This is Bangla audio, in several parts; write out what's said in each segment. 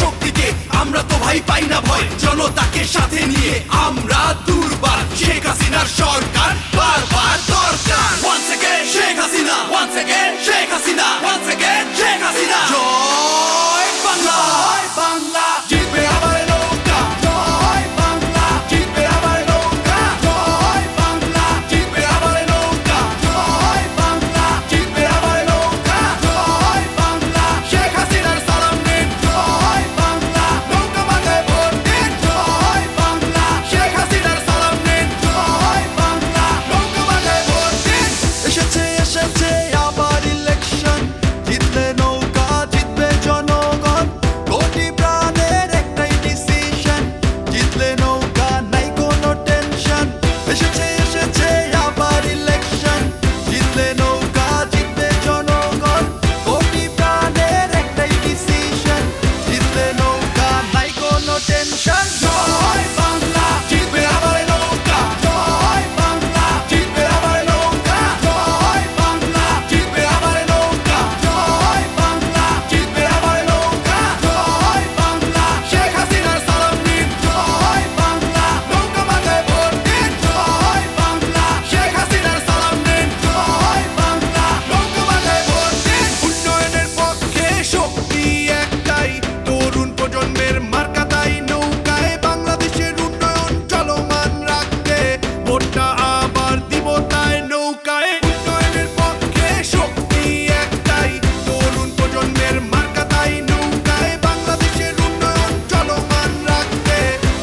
শক্তিকে আমরা তো ভাই পাই না ভয়, জনতাকে সাথে নিয়ে আমরা দুর্বার। শেখ হাসিনার সরকার বারবার দরকার। Once again Sheikh Hasina, once again Sheikh Hasina, once again Sheikh Hasina. জয় বাংলা, জয় বাংলা, জিতবে আবার নৌকা। জয় বাংলা, জিতবে আবার নৌকা। জয় বাংলা, জিতবে আবার নৌকা। জয় বাংলা, জিতবে আবার নৌকা। জয় বাংলা, শেখ হাসিনার সালাম নিন। জয় বাংলা, নৌকা মাথায় ভোট দিন। জয় বাংলা, শেখ হাসিনার সালাম নিন। জয় বাংলা, নৌকা মাথায় ভোট দিন। এসেছে এসেছে আবার ইলেকশন, জিতলে নৌকা জিতবে জনগণ। কোটি প্রাণের একটাই ডিসিশন, জিতলে নৌকা নাই কোনো টেনশন। এসেছে এসেছে আবার ইলেকশন, জিতলে নৌকা জিতবে জনগণ। কোটি প্রাণের একটাই ডিসিশন, জিতলে নৌকা নাই কোনো টেনশন। জয় বাংলা, জিতবে আবার নৌকা। জয় বাংলা, জিতবে আবার নৌকা। জয় বাংলা, জিতবে আবার নৌকা। জয় বাংলা, জিতবে আবার নৌকা। জয় বাংলা, শেখ হাসিনার সালাম নিন। জয় বাংলা, নৌকা মাথায় ভোট দিন। জয় বাংলা, শেখ হাসিনার সালাম নিন। জয় বাংলা, নৌকা মাথায় ভোট দিন। উন্নয়নের পক্ষে শক্তি একটাই, তরুণ প্রজন্মের মার্কা তাই নৌকায়। বাংলাদেশের উন্নয়ন চলমান রাখতে ভোটটা আবার দিব তাই নৌকায়। উন্নয়নের পক্ষে শক্তি একটাই, তরুণ প্রজন্মের মার্কা তাই নৌকায়। বাংলাদেশের উন্নয়ন চলমান রাখতে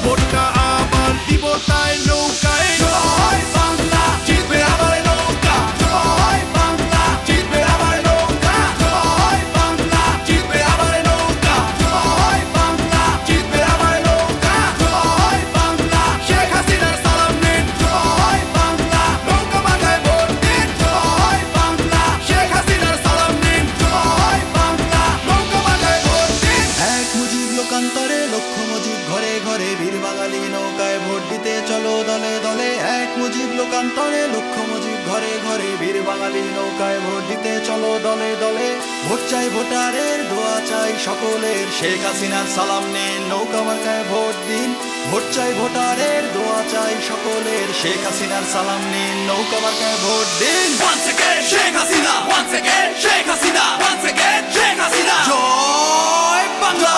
ভোটটা আবার দিব তাই নৌকায়। জয় বাংলা, জিতবে আবার নৌকা। জয় বাংলা, জিতবে আবার নৌকা। জয় বাংলা, জিতবে আবার নৌকা। জয় বাংলা, জিতবে আবার নৌকা। জয় বাংলা, শেখ হাসিনার সালাম নিন। জয় বাংলা, নৌকা মাথায় ভোট দিন। জয় বাংলা, শেখ হাসিনার সালাম নিন। জয় বাংলা, নৌকা মাথায় ভোট দিন। এক মুজিব লোকান্তরে লক্ষ মুজিব ঘরে ঘরে, বীর বাঙালি নৌকায় ভোট দিতে চলো দলে দলে। এক মুজিব লোকান্তরে লক্ষ মুজিব ঘরে ঘরে, বীর বাঙালি নৌকায় ভোট দিতে চলো দলে দলে। ভোট চাই ভোটারের, দোয়া চাই সকলের, শেখ হাসিনার সালাম নিন, নৌকা মার্কায় ভোট দিন। ভোট চাই ভোটারের, দোয়া চাই সকলের, শেখ হাসিনার সালাম নিন, নৌকা মার্কায় ভোট দিন। Once again Sheikh Hasina, once again Sheikh Hasina, once again Sheikh Hasina. জয় বাংলা।